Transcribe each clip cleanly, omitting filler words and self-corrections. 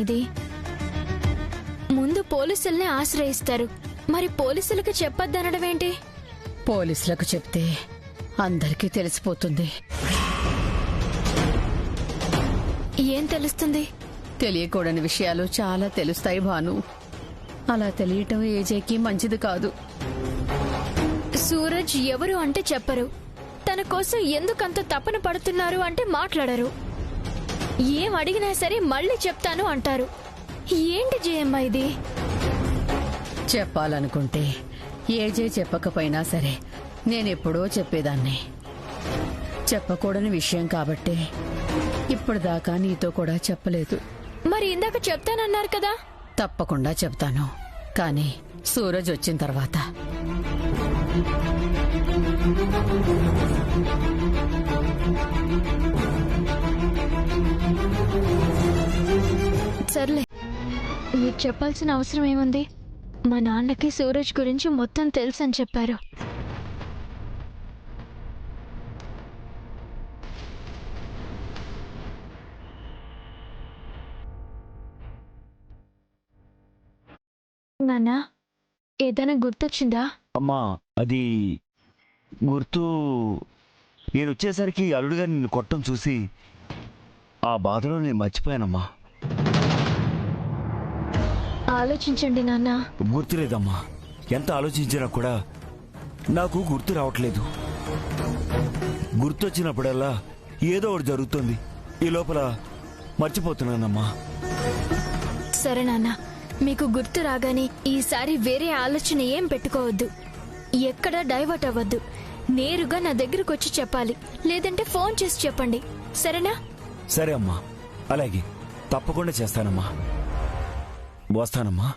ఇది? ముందు పోలీసుల్ని ఆశ్రయిస్తారు, మరి పోలీసులకు చెప్పొద్దనడం ఏంటి? పోలీసులకు చెప్తే అందరికీ తెలిసిపోతుంది. ఏం తెలుస్తుంది? తెలియకూడని విషయాలు చాలా తెలుస్తాయి భాను. అలా తెలియటం ఏజేకి మంచిది కాదు. సూరజ్ ఎవరు అంటే చెప్పరు, తన కోసం ఎందుకంత తపన పడుతున్నారు అంటే మాట్లాడరు. ఏం అడిగినా సరే మళ్ళీ చెప్తాను అంటారు. ఏంటి జయమ్మ ఇది? చెప్పాలనుకుంటే ఏజే చెప్పకపోయినా సరే నేనెప్పుడో చెప్పేదాన్ని. చెప్పకూడని విషయం కాబట్టి ఇప్పటిదాకా నీతో కూడా చెప్పలేదు. మరి ఇందాక చెప్తానన్నారు కదా? తప్పకుండా చెప్తాను, కానీ సూరజ్ వచ్చిన తర్వాత. సర్లే, మీకు చెప్పాల్సిన అవసరం ఏముంది? మా నాన్నకి సూరజ్ గురించి మొత్తం తెలుసని చెప్పారు. నాన్న, ఏదైనా గుర్తొచ్చిందా? అమ్మా, అది గుర్తు నేను వచ్చేసరికి అల్లుడుగా నిన్ను కొట్టం చూసి ఆ బాధలో నేను మర్చిపోయానమ్మా. ఆలోచించండి నాన్న. గుర్తులేదమ్మా, ఎంత ఆలోచించినా కూడా నాకు గుర్తు రావట్లేదు. గుర్తొచ్చినప్పుడల్లా ఏదో ఒకటి జరుగుతుంది. ఈ లోపల మర్చిపోతున్నానమ్మా. సరే నాన్న, మీకు గుర్తు రాగానే ఈసారి వేరే ఆలోచన ఏం పెట్టుకోవద్దు, ఎక్కడ డైవర్ట్ అవ్వద్దు. నేరుగా నా దగ్గరకు వచ్చి చెప్పాలి, లేదంటే ఫోన్ చేసి చెప్పండి, సరేనా? సరే అమ్మా, అలాగే తప్పకుండా చేస్తానమ్మా. వస్తానమ్మా.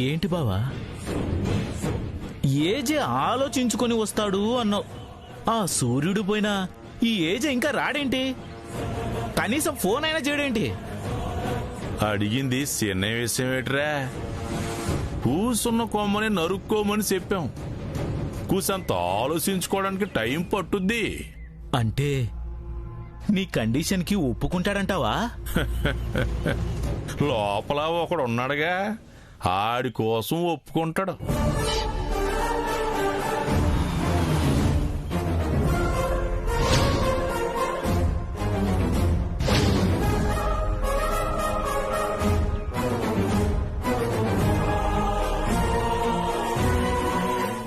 ఏంటి బావా, ఏజే ఆలోచించుకొని వస్తాడు అన్నావు. ఆ సూర్యుడు పోయినా ఈ ఏజే ఇంకా రాడేంటి? కనీసం ఫోన్ అయినా చేయడేంటి? అడిగింది చిన్న విషయం ఏట్రా? కూసున్న కొమ్మని నరుక్కోమని చెప్పాం. కూసంత ఆలోచించుకోవడానికి టైం పట్టుద్ది. అంటే నీ కండిషన్ కి ఒప్పుకుంటాడంటావా? లోపల ఒకడు ఉన్నాడుగా, ఆడి కోసం ఒప్పుకుంటాడు.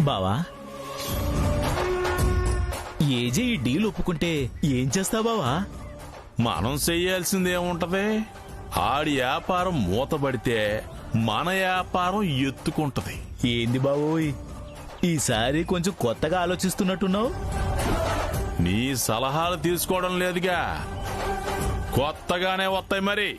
బావా, ఏజే ఈ డీల్ ఒప్పుకుంటే ఏం చేస్తావు బావా? మనం చెయ్యాల్సిందేముంటది? ఆడి వ్యాపారం మూతబడితే మన వ్యాపారం ఎత్తుకుంటది. ఏంది బావోయ్, ఈసారి కొంచెం కొత్తగా ఆలోచిస్తున్నట్టున్నావు. నీ సలహాలు తీసుకోవడం లేదుగా, కొత్తగానే వస్తాయి మరి.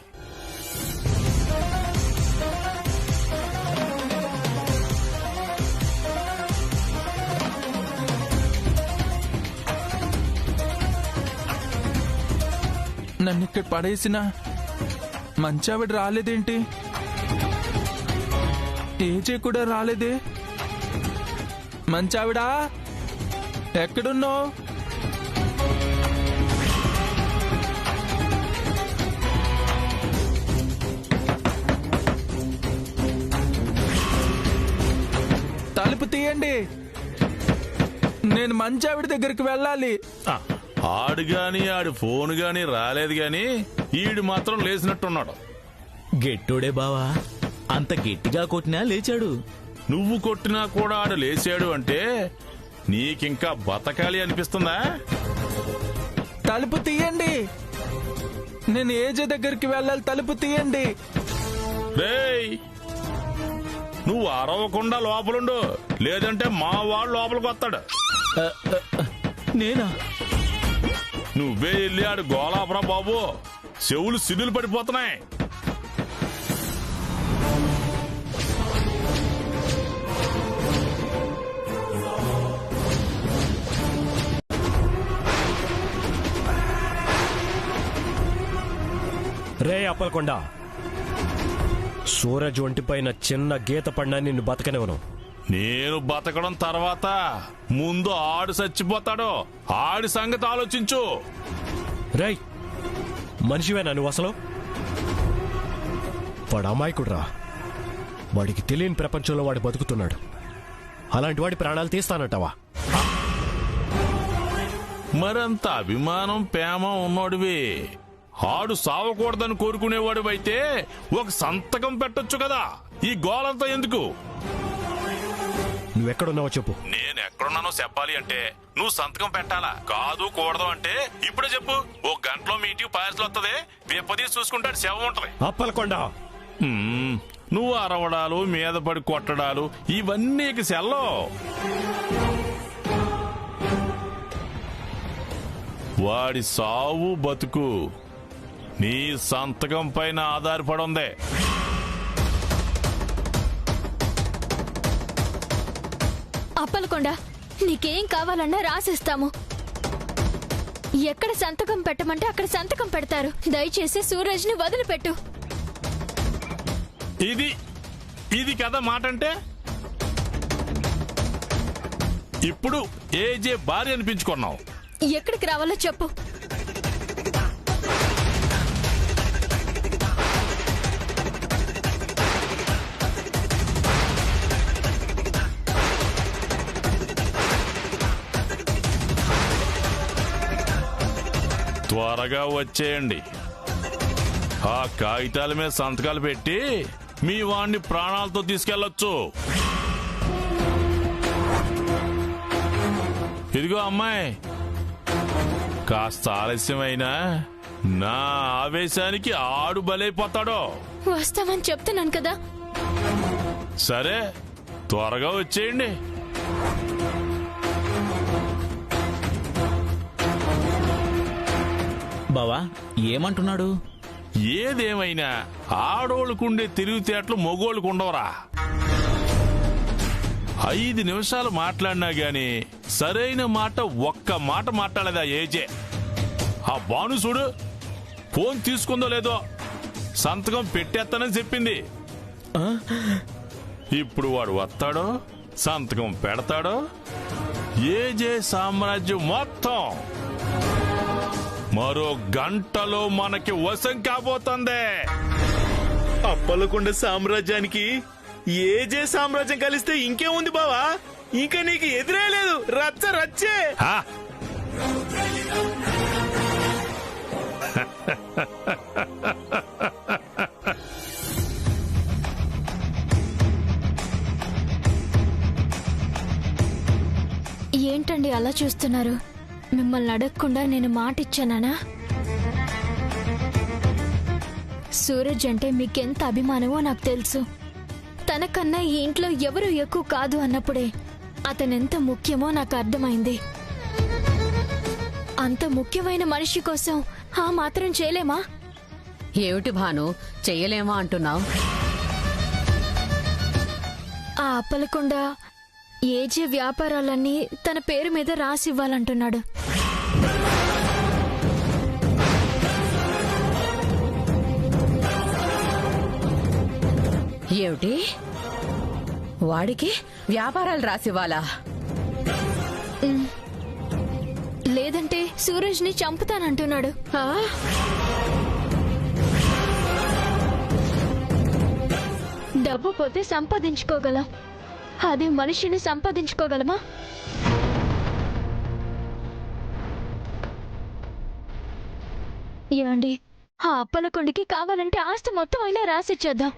నన్ను ఇక్కడ పడేసిన మంచావిడ రాలేదేంటి? ఏజే కూడా రాలేదే. మంచావిడా, ఎక్కడున్నావు? తలుపు తీయండి, నేను మంచావిడ దగ్గరికి వెళ్ళాలి. ఆడు గాని ఆడి ఫోన్ గాని రాలేదు గాని ఈడు మాత్రం లేచినట్టున్నాడు. గెట్టోడే బావా, అంత గట్టిగా కొట్టినా లేచాడు. నువ్వు కొట్టినా కూడా ఆడు లేచాడు అంటే నీకింకా బతకాలి అనిపిస్తుందా? తలుపు తీయండి, నేను ఏజే దగ్గరికి వెళ్ళాలి. తలుపు తీయండి. రేయ్, నువ్వు అరవకుండా లోపలుండు, లేదంటే మా వాడు లోపలికి వస్తాడు. నేనా? నువ్వే వెళ్ళి ఆడు గోలాపరా బాబు, చెవులు సిడ్డులు పడిపోతున్నాయి. రే అప్పలకొండ, సూరజ్ ఒంటిపైన చిన్న గీత పడినా నిన్ను బతకనివ్వను. నేను బతకడం తర్వాత ముందు ఆడు చచ్చిపోతాడు. ఆడి సంగతి ఆలోచించు. రేయ్, మనిషివేనా నువ్వు అసలు? వాడు అమాయకుడురా. వాడికి తెలియని ప్రపంచంలో వాడు బతుకుతున్నాడు. అలాంటి వాడి ప్రాణాలు తీస్తానంటావా? మరంత అభిమానం ప్రేమ ఉన్నోడివి ఆడు సావకూడదని కోరుకునేవాడివైతే ఒక సంతకం పెట్టొచ్చు కదా. ఈ గోలంతా ఎందుకు? నువ్వెక్కడున్నావో చెప్పు. నేను ఎక్కడున్నానో చెప్పాలి అంటే నువ్వు సంతకం పెట్టాలా? కాదు కూడదు అంటే ఇప్పుడే చెప్పు. ఓ గంటలో మీ ఇంటికి పాయసలు వస్తుంది. పేపది చూసుకుంటాడు, శవం ఉంటది. అప్పలకొండ, నువ్వు అరవడాలు, మీద పడి కొట్టడాలు ఇవన్నీ సెల్లో. వాడి సావు బతుకు నీ సంతకం పైన ఆధారపడి ఉంది. అప్పలకొండ, నీకేం కావాలన్నా రాసిస్తాము. ఎక్కడ సంతకం పెట్టమంటే అక్కడ సంతకం పెడతారు. దయచేసి సూరజ్ ని వదిలిపెట్టు. ఇది కదా మాట అంటే. ఇప్పుడు ఏజే భార్య అనిపించుకున్నావు. ఎక్కడికి రావాలో చెప్పు. త్వరగా వచ్చేయండి. ఆ కాగితాల మీద సంతకాలు పెట్టి మీ వాణ్ణి ప్రాణాలతో తీసుకెళ్లొచ్చు. ఇదిగో అమ్మాయి, కాస్త ఆలస్యమైనా నా ఆవేశానికి ఆడు బలైపోతాడో. వస్తామని చెప్తున్నాను కదా. సరే, త్వరగా వచ్చేయండి. బావా ఏమంటున్నాడు? ఏదేమైనా ఆడోళ్ళకుండే తెలివితేటలు మగోళ్ళకు ఉండవరా. 5 నిమిషాలు మాట్లాడినా గాని సరైన మాట ఒక్క మాట మాట్లాడేదా ఏజే. ఆ బాను చూడు, ఫోన్ తీసుకుందో లేదో సంతకం పెట్టేస్తానని చెప్పింది. ఇప్పుడు వాడు వస్తాడో సంతకం పెడతాడో ఏజే సామ్రాజ్యం మొత్తం మరో గంటలో మనకి వశం కాబోతుంది. అప్పలకొండ సామ్రాజ్యానికి ఏజే సామ్రాజ్యం కలిస్తే ఇంకేముంది బావా? ఇంకా నీకు ఎదురే లేదు. రచ్చ రచ్చే. ఏంటండి అలా చూస్తున్నారు? మిమ్మల్ని అడగకుండా నేను మాట ఇచ్చానా? సూరజ్ అంటే మీకెంత అభిమానమో నాకు తెలుసు. తనకన్నా ఈ ఇంట్లో ఎవరు ఎక్కువ కాదు అన్నప్పుడే అతనెంత ముఖ్యమో నాకు అర్థమైంది. అంత ముఖ్యమైన మనిషి కోసం ఆ మాత్రం చేయలేమా? ఏమిటి భాను, చెయ్యలేమా అంటున్నావు? ఆ అప్పలకుండా ఏజే వ్యాపారాలన్నీ తన పేరు మీద రాసివ్వాలంటున్నాడు. ఏమిటి, వాడికి వ్యాపారాలు రాసివ్వాలా? లేదంటే సూరజ్ ని చంపుతానంటున్నాడు. డబ్బు పోతే సంపాదించుకోగలం, అదే మనిషిని సంపాదించుకోగలమా? ఏమండి, ఆ అప్పలకొండకి కావాలంటే ఆస్తి మొత్తం అయినా రాసిచ్చేద్దాం.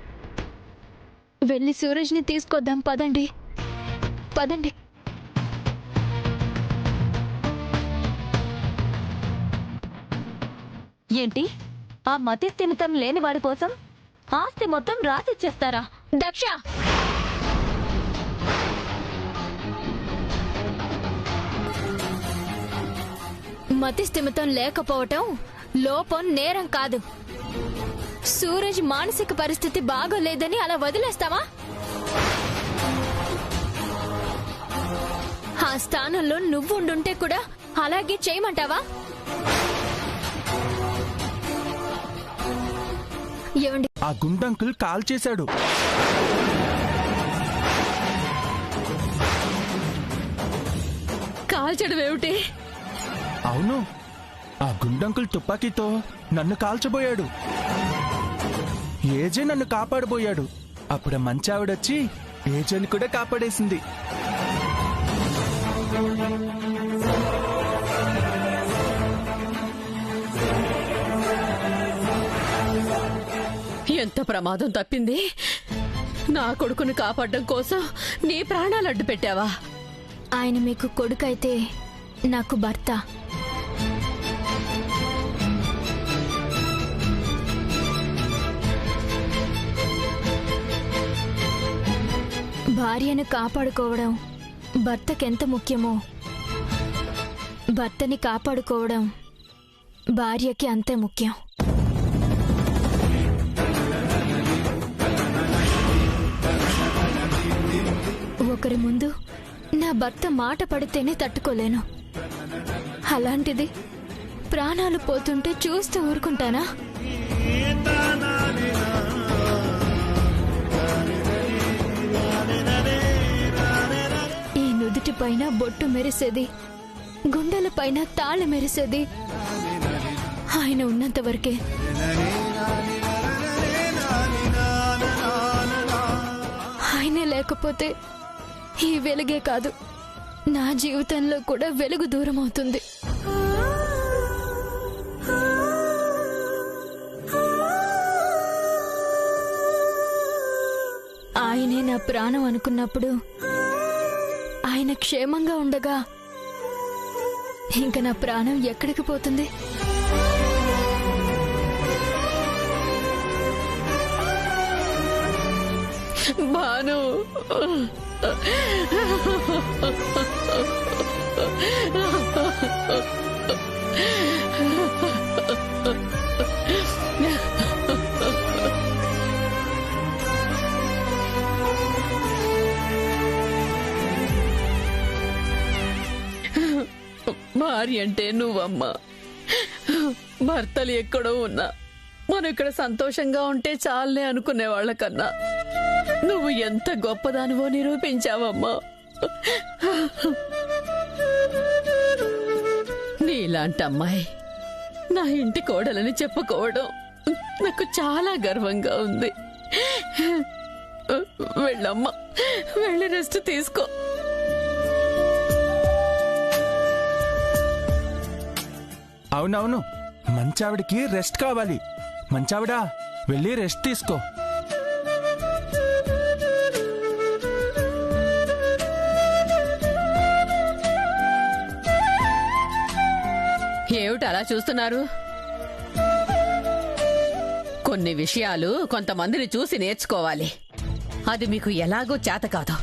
వెళ్ళి సూరజ్ ని తీసుకొద్దాం. పదండి పదండి. ఏంటి, ఆ మతి స్థిమితం లేని వాడి కోసం ఆస్తి మొత్తం రాసిచ్చేస్తారా? దక్ష, మతి స్థిమితం లేకపోవటం లోపం, నేరం కాదు. సూరజ్ మానసిక పరిస్థితి బాగోలేదని అలా వదిలేస్తావా? ఆ స్థానంలో నువ్వు ఉండుంటే కూడా అలాగే చేయమంటావా? ఏమండి? ఆ గుండంకుల్ కాల్ చేశాడు. కాల్చడం ఏమిటి? అవును, ఆ గుండంకుల్ తుపాకీతో నన్ను కాల్చబోయాడు. ఏజే నన్ను కాపాడబోయాడు. అప్పుడు మంచావిడొచ్చి ఏజేని కూడా కాపాడేసింది. ఎంత ప్రమాదం తప్పింది. నా కొడుకుని కాపాడడం కోసం నీ ప్రాణాలు అడ్డు పెట్టావా? ఆయన మీకు కొడుకైతే నాకు భర్త. భార్యను కాపాడుకోవడం భర్తకెంత ముఖ్యమో, భర్తని కాపాడుకోవడం భార్యకి అంతే ముఖ్యం. ఒకరి ముందు నా భర్త మాట పడితేనే తట్టుకోలేను. అలాంటిది ప్రాణాలు పోతుంటే చూస్తూ ఊరుకుంటానా? ఈ నుదుటి పైన బొట్టు మెరిసేది, గుండెల పైన తాళి మెరిసేది ఆయన ఉన్నంత వరకే. ఆయనే లేకపోతే ఈ వెలుగే కాదు, నా జీవితంలో కూడా వెలుగు దూరం అవుతుంది. ఆయనే నా ప్రాణం అనుకున్నప్పుడు, ఆయన క్షేమంగా ఉండగా ఇంక నా ప్రాణం ఎక్కడికి పోతుంది? భాను, భార్య అంటే నువ్వమ్మా. భర్తలు ఎక్కడో ఉన్నా మనం ఇక్కడ సంతోషంగా ఉంటే చాలే అనుకునే వాళ్ళకన్నా నువ్వు ఎంత గొప్పదానివో నిరూపించావమ్మా. నీలాంటి అమ్మాయి నా ఇంటి కోడలని చెప్పుకోవడం నాకు చాలా గర్వంగా ఉంది. వెళ్ళమ్మా, వెళ్ళి రెస్ట్ తీసుకో. అవునవును, మంచావిడికి రెస్ట్ కావాలి. మంచావిడా, వెళ్ళి రెస్ట్ తీసుకో. ఏమిటి అలా చూస్తున్నారు? కొన్ని విషయాలు కొంతమందిని చూసి నేర్చుకోవాలి. అది మీకు ఎలాగో చేత కాదు.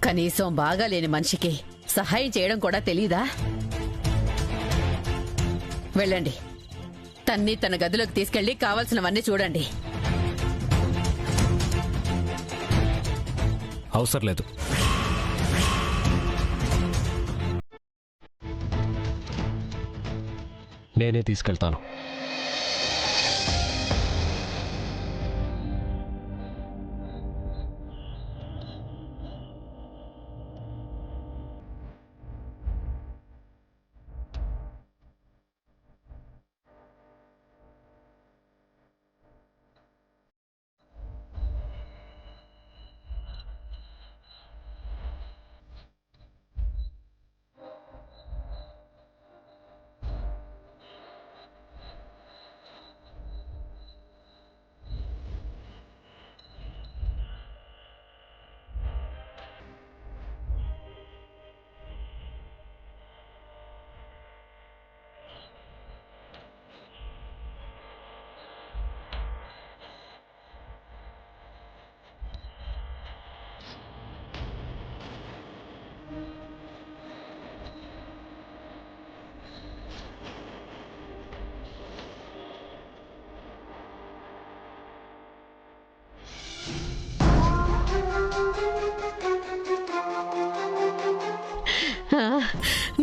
కనీసం బాగాలేని మనిషికి సహాయం చేయడం కూడా తెలీదా? వెళ్ళండి, తన్ని తన గదిలోకి తీసుకెళ్లి కావాల్సినవన్నీ చూడండి. అవసరం లేదు. నేనే తీసుకెళ్తాను.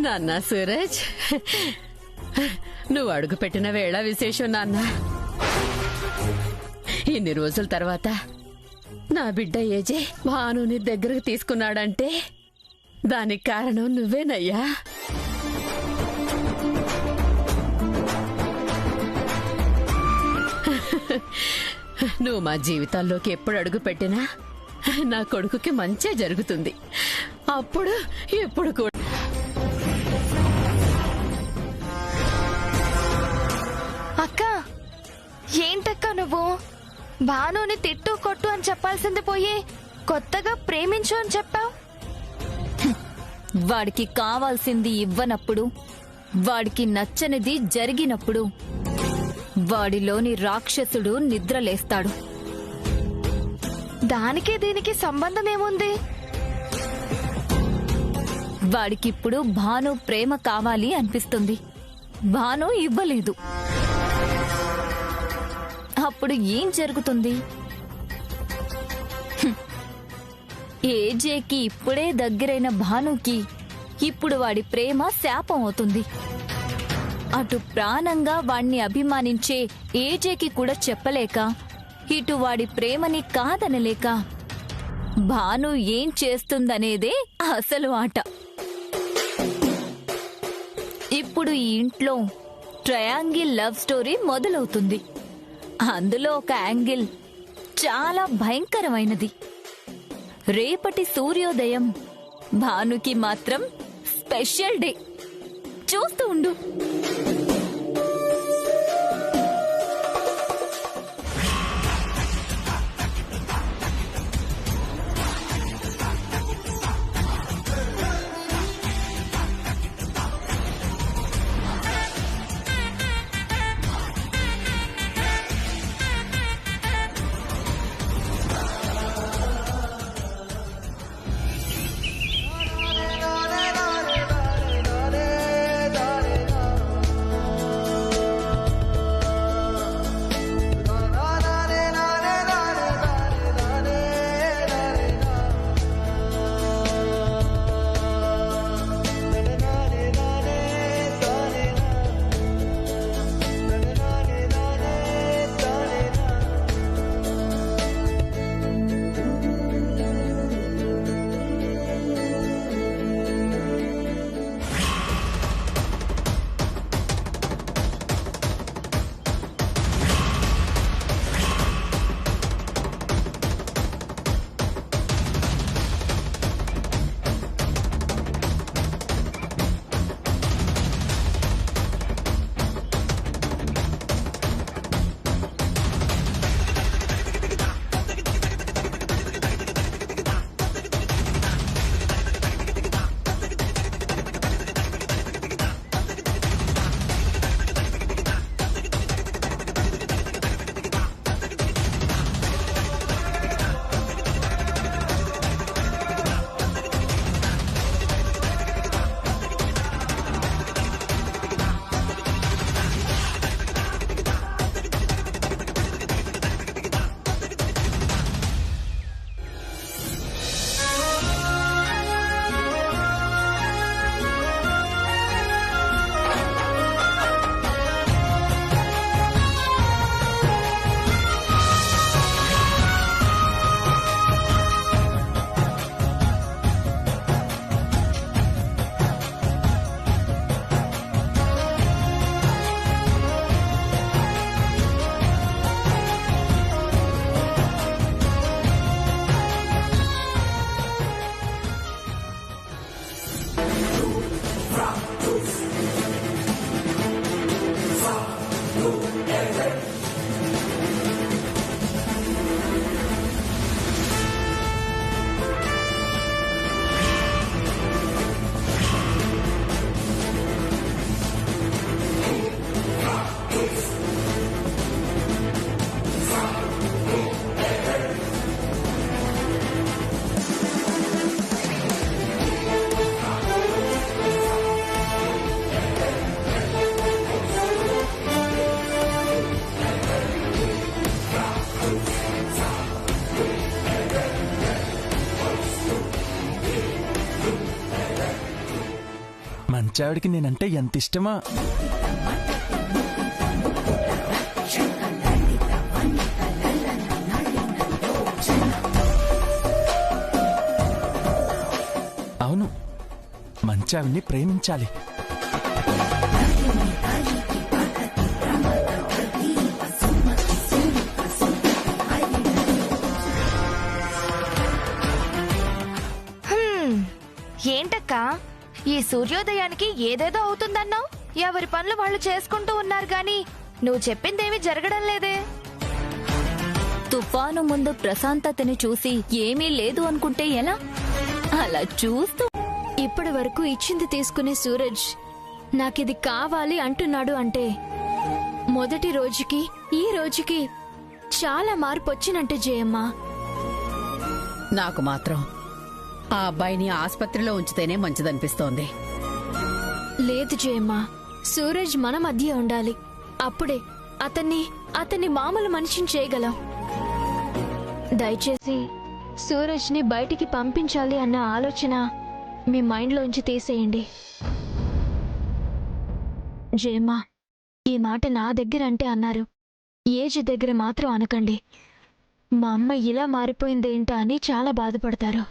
నాన్న సూరజ్, నువ్వు అడుగు పెట్టిన వేళ విశేషం నాన్న. ఇన్ని రోజుల తర్వాత నా బిడ్డ ఏజే భానుని దగ్గరకు తీసుకున్నాడంటే దానికి కారణం నువ్వేనయ్యా. నువ్వు మా జీవితాల్లోకి ఎప్పుడు అడుగు పెట్టినా నా కొడుకుకి మంచే జరుగుతుంది. అప్పుడు ఎప్పుడు కూడా అక్క, ఏంటక్క నువ్వు భానుని తిట్టు కొట్టు అని చెప్పాల్సింది పోయి కొత్తగా ప్రేమించు అని చెప్పావు. వాడికి కావాల్సింది ఇవ్వనప్పుడు, వాడికి నచ్చనిది జరిగినప్పుడు వాడిలోని రాక్షసుడు నిద్రలేస్తాడు. దానికి దీనికి సంబంధం ఏముంది? వాడికిప్పుడు భాను ప్రేమ కావాలి అనిపిస్తుంది. భాను ఇవ్వలేదు. అప్పుడు ఏం జరుగుతుంది? ఏజేకి ఇప్పుడే దగ్గరైన భానుకి ఇప్పుడు వాడి ప్రేమ శాపం అవుతుంది. అటు ప్రాణంగా వాణ్ణి అభిమానించే ఏజేకి కూడా చెప్పలేక, ఇటు వాడి ప్రేమని కాదనలేక భాను ఏం చేస్తుందనేదే అసలు ఆట. ఇప్పుడు ఈ ఇంట్లో ట్రయాంగిల్ లవ్ స్టోరీ మొదలవుతుంది. అందులో ఒక యాంగిల్ చాలా భయంకరమైనది. రేపటి సూర్యోదయం భానుకి మాత్రం స్పెషల్ డే. చూస్తూ ఉండు. మంచావిడికి నేనంటే ఎంత ఇష్టమా. మంచావిని ప్రేమించాలి. ఏంటక్కా ఈ సూర్యోదయానికి ఏదేదో అవుతుందన్నావు? ఎవరి పనులు వాళ్ళు చేసుకుంటూ ఉన్నారు గాని నువ్వు చెప్పిందేమీ జరగడం లేదే. తుఫాను ముందు ప్రశాంతతని చూసి ఏమీ లేదు అనుకుంటే ఎలా? అలా చూస్తూ ఇప్పటి వరకు ఇచ్చింది తీసుకునే సూరజ్ నాకిది కావాలి అంటున్నాడు అంటే మొదటి రోజుకి ఈ రోజుకి చాలా మార్పు వచ్చినట్టు జయమ్మ. నాకు మాత్రం ఆ అబ్బాయిని ఆస్పత్రిలో ఉంచితేనే మంచిదనిపిస్తోంది. లేదు జయమ్మ, సూరజ్ మన మధ్య ఉండాలి. అప్పుడే అతన్ని మామూలు మనిషిని చేయగలం. దయచేసి సూరజ్ ని బయటికి పంపించాలి అన్న ఆలోచన మీ మైండ్లోంచి తీసేయండి. జయమ్మ, ఈ మాట నా దగ్గర అంటే అన్నారు, ఏజ్ దగ్గర మాత్రం అనకండి. మా అమ్మ ఇలా మారిపోయిందేంటా అని చాలా బాధపడతారు.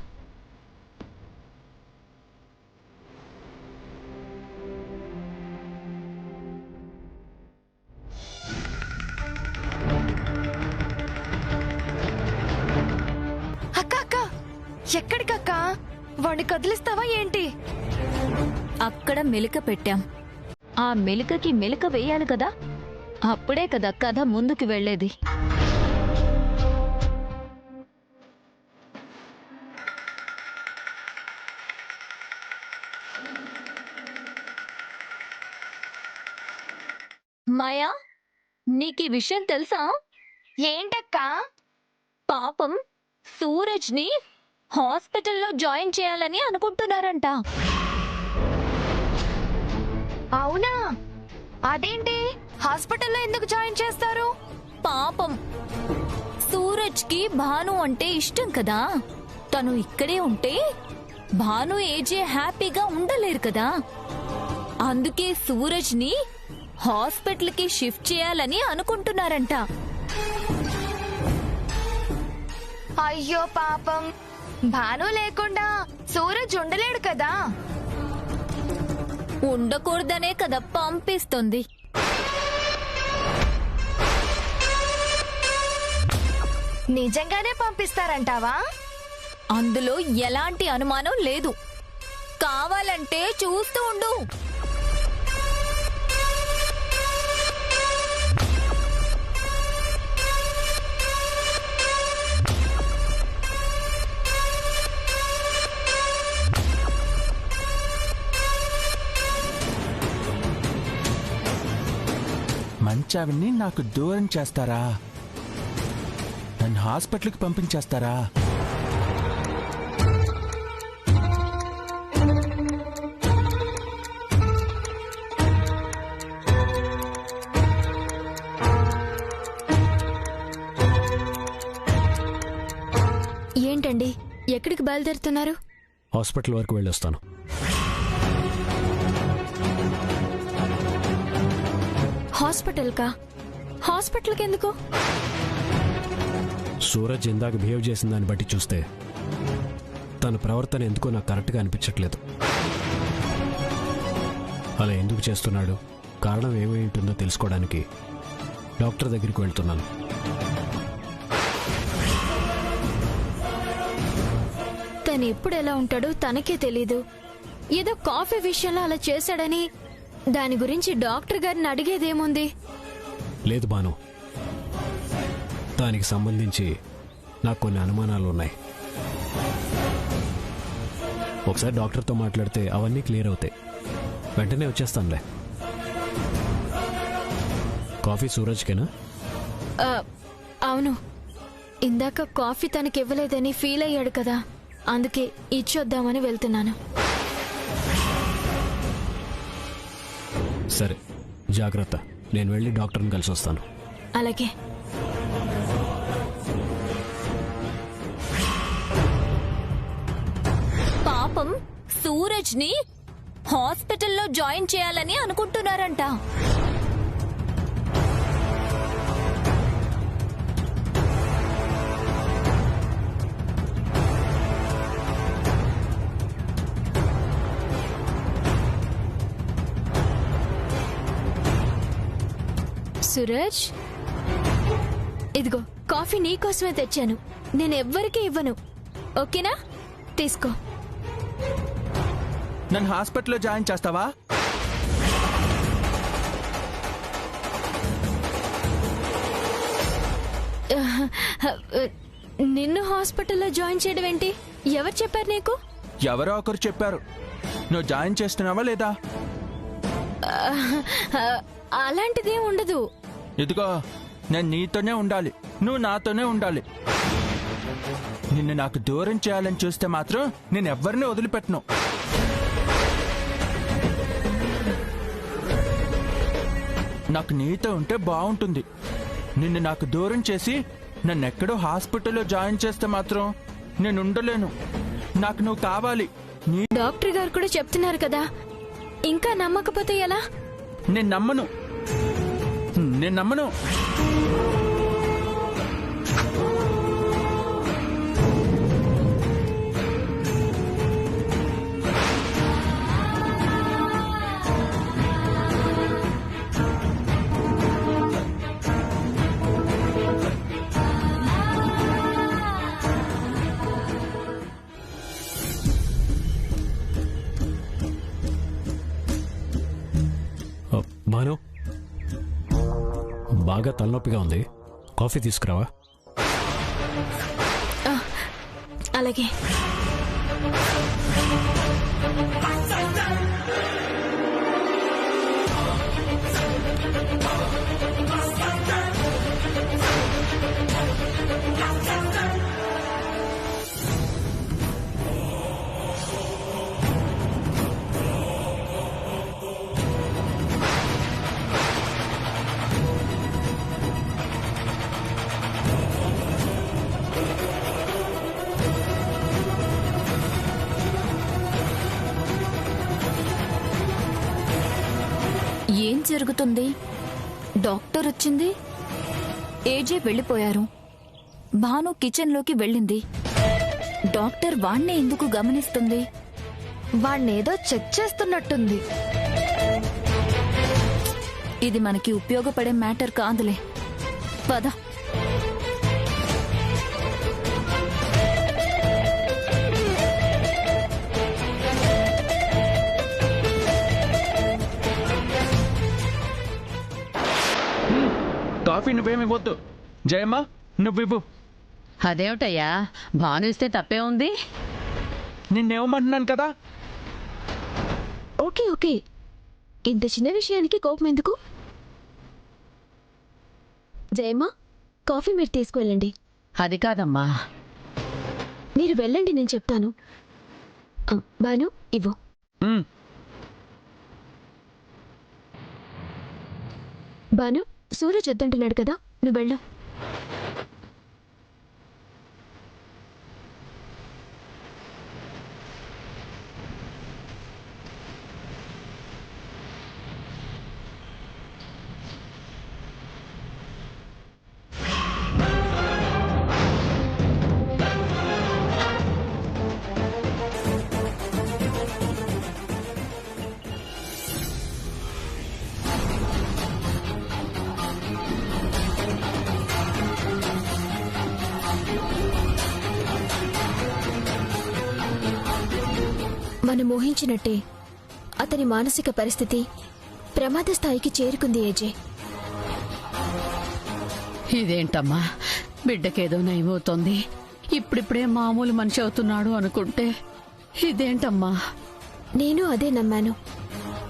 ఎక్కడికక్కా? వాణ్ణి కదిలిస్తావా ఏంటి? అక్కడ మెలిక పెట్టాం. ఆ మెలికకి మెలిక వేయాలి కదా, అప్పుడే కదా కథ ముందుకు వెళ్లేది. మాయా, నీకీ విషయం తెలుసా? ఏంటక్కా? పాపం సూరజ్ ని హాస్పిటల్లో జాయిన్ చేయాలని అనుకుంటున్నారంట. అవునా? అదేంటి, హాస్పిటల్లో ఎందుకు జాయిన్ చేస్తారు? పాపం సూరజ్ కి భాను అంటే ఇష్టం కదా. తను ఇక్కడే ఉంటే భాను ఏజే హ్యాపీగా ఉండలేరు కదా. అందుకే సూరజ్ ని హాస్పిటల్ కి షిఫ్ట్ చేయాలని అనుకుంటున్నారంట. అయ్యో పాపం, భాను లేకుండా సూరజ్ ఉండలేడు కదా. ఉండకూడదనే కదా పంపిస్తుంది. నిజంగానే పంపిస్తారంటావా? అందులో ఎలాంటి అనుమానం లేదు. కావాలంటే చూస్తూ ఉండు. మంచావిని నాకు దూరం చేస్తారా? నన్ను హాస్పిటల్కి పంపించేస్తారా? ఏంటండి, ఎక్కడికి బయలుదేరుతున్నారు? హాస్పిటల్ వరకు వెళ్ళొస్తాను. హాస్పిటల్కా? హాస్పిటల్కి ఎందుకు? సూరజ్ ఇందాక బిహేవ్ చేసిన దాన్ని బట్టి చూస్తే తన ప్రవర్తన ఎందుకో నాకు కరెక్ట్గా అనిపించట్లేదు. అలా ఎందుకు చేస్తున్నాడు, కారణం ఏమై ఉంటుందో తెలుసుకోవడానికి డాక్టర్ దగ్గరికి వెళ్తున్నాను. తను ఎప్పుడు ఎలా ఉంటాడో తనకే తెలీదు. ఏదో కాఫీ విషయంలో అలా చేశాడని దాని గురించి డాక్టర్ గారిని అడిగేదేముంది? లేదు భాను, దానికి సంబంధించి నాకు కొన్ని అనుమానాలు ఉన్నాయి. ఒకసారి డాక్టర్తో మాట్లాడితే అవన్నీ క్లియర్ అవుతాయి. వెంటనే వచ్చేస్తానులే. కాఫీ సూరజ్కేనా? అవును, ఇందాక కాఫీ తనకి ఇవ్వలేదని ఫీల్ అయ్యాడు కదా, అందుకే ఇచ్చొద్దామని వెళ్తున్నాను. సరే, జాగ్రత్త. నేను వెళ్ళి డాక్టర్ని కలిసి వస్తాను. అలాగే. పాపం సూరజ్ ని హాస్పిటల్లో జాయిన్ చేయాలని అనుకుంటున్నారంట. సూరజ్, ఇదిగో కాఫీ నీకోసమే తెచ్చాను. నేను ఎవ్వరికీ ఇవ్వను, ఓకేనా? తీసుకో. నన్ను హాస్పిటల్లో జాయిన్ చేస్తావా? నిన్ను హాస్పిటల్లో జాయిన్ చేయడం ఏంటి? ఎవరు చెప్పారు నీకు? ఎవరో ఒకరు చెప్పారు. నువ్వు జాయిన్ చేస్తున్నావా లేదా? అలాంటిదేం ఉండదు. ఇదిగో, నేను నీతోనే ఉండాలి, నువ్వు నాతోనే ఉండాలి. నిన్ను నాకు దూరం చేయాలని చూస్తే మాత్రం నేను ఎవ్వరిని వదిలిపెట్టను. నాకు నీతో ఉంటే బాగుంటుంది. నిన్ను నాకు దూరం చేసి నన్ను ఎక్కడో హాస్పిటల్లో జాయిన్ చేస్తే మాత్రం నేను ఉండలేను. నాకు నువ్వు కావాలి. డాక్టర్ గారు కూడా చెప్తున్నారు కదా, ఇంకా నమ్మకపోతే ఎలా? నేను నమ్మను. భాను, బాగా తలనొప్పిగా ఉంది, కాఫీ తీసుకురావా? అలాగే. ఏం జరుగుతుంది? డాక్టర్ వచ్చింది, ఏజే వెళ్ళిపోయారు, భాను కిచెన్లోకి వెళ్ళింది. డాక్టర్ వాణ్ణే ఎందుకు గమనిస్తుంది? వాణ్ణేదో చెక్ చేస్తున్నట్టుంది. ఇది మనకి ఉపయోగపడే మ్యాటర్ కాదులే, పద. కాఫీ నువ్వేమి వద్దు, జయమ్మా నువ్వివ్వు. అదేమిటయ్యా, భాను ఇస్తే తప్పే ఉంది? నిన్నేమంటున్నాను కదా. ఓకే ఓకే, ఇంత చిన్న విషయానికి కోపం ఎందుకు? జయమ్మా, కాఫీ మీరు తీసుకువెళ్ళండి. అది కాదమ్మా. మీరు వెళ్ళండి, నేను చెప్తాను. భాను ఇవ్వు. భాను, సూరజ్ వద్దంటున్నాడు కదా, నువ్వు వెళ్ళు. మనం ఊహించినట్టే అతని మానసిక పరిస్థితి ప్రమాద స్థాయికి చేరుకుంది. ఏజే, ఇదేంటమ్మా, బిడ్డకేదో నయమవుతోంది, ఇప్పుడిప్పుడే మామూలు మనిషి అవుతున్నాడు అనుకుంటే ఇదేంటమ్మా? నేను అదే నమ్మాను,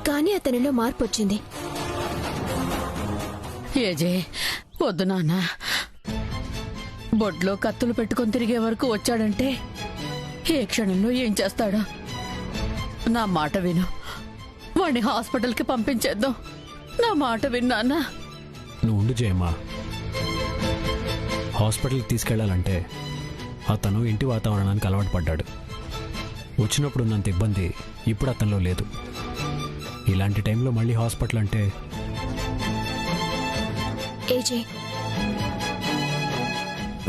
కానీ అతనిలో మార్పు వచ్చింది. ఏజే వద్దు నాన్న, బొడ్లో కత్తులు పెట్టుకొని తిరిగే వరకు వచ్చాడంటే ఏ క్షణంలో ఏం చేస్తాడో? నా మాట విను, వాడిని హాస్పిటల్కి పంపించేద్దాం. నా మాట విన్నానా? నువ్వు ఉండు జయమ్మా. హాస్పిటల్కి తీసుకెళ్లాలంటే అతను ఇంటి వాతావరణానికి అలవాటు పడ్డాడు. వచ్చినప్పుడు ఉన్నంత ఇబ్బంది ఇప్పుడు అతనిలో లేదు. ఇలాంటి టైంలో మళ్ళీ హాస్పిటల్ అంటే... ఏజే,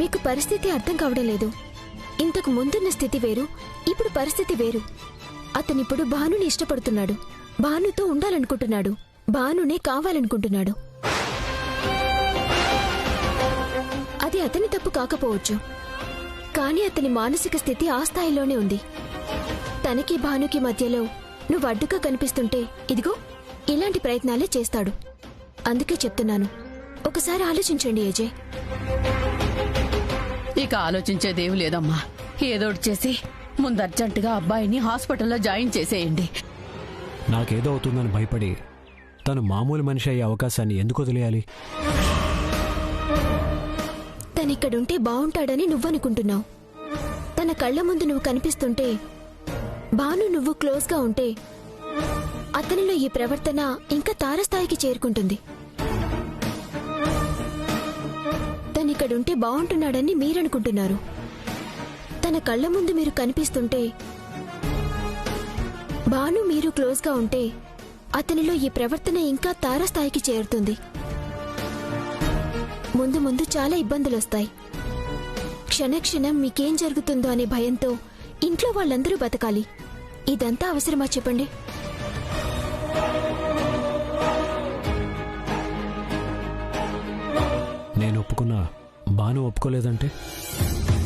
మీకు పరిస్థితి అర్థం కావడం లేదు. ఇంతకు ముందున్న స్థితి వేరు, ఇప్పుడు పరిస్థితి వేరు. అతనిప్పుడు భానుని ఇష్టపడుతున్నాడు, భానుతో ఉండాలనుకుంటున్నాడు, భానునే కావాలనుకుంటున్నాడు. అతని తప్పు కాకపోవచ్చు, కానీ అతని మానసిక స్థితి ఆ స్థాయిలోనే ఉంది. తనకి భానుకి మధ్యలో నువ్వు అడ్డుగా కనిపిస్తుంటే ఇదిగో ఇలాంటి ప్రయత్నాలే చేస్తాడు. అందుకే చెప్తున్నాను, ఒకసారి ఆలోచించండి ఏజే. ఇక ఆలోచించేదేమీ లేదమ్మా. ఏదోటి చేసి ముందు అర్జెంటుగా అబ్బాయిని హాస్పిటల్లో జాయిన్ చేసేయండి. నాకేదో అవుతుందని భయపడి తను మామూలు మనిషి అయ్యే అవకాశాన్ని ఎందుకు వదిలేయాలి? తనిక్కడుంటే బావుంటాడని నువ్వనుకుంటున్నావు. తన కళ్ళ ముందు నువ్వు కనిపిస్తుంటే, భాను నువ్వు క్లోజ్గా ఉంటే అతనిలో ఈ ప్రవర్తన ఇంకా తారస్థాయికి చేరుకుంటుంది. తనిక్కడుంటే బావుంటున్నాడని మీరనుకుంటున్నారు. తన కళ్ళ ముందు మీరు కనిపిస్తుంటే, భాను మీరు క్లోజ్గా ఉంటే అతనిలో ఈ ప్రవర్తన ఇంకా తారస్థాయికి చేరుతుంది. ముందు ముందు చాలా ఇబ్బందులొస్తాయి. క్షణక్షణం మీకేం జరుగుతుందో అనే భయంతో ఇంట్లో వాళ్ళందరూ బతకాలి. ఇదంతా అవసరమా చెప్పండి? నేను ఒప్పుకున్నా భాను ఒప్పుకోలేదంటే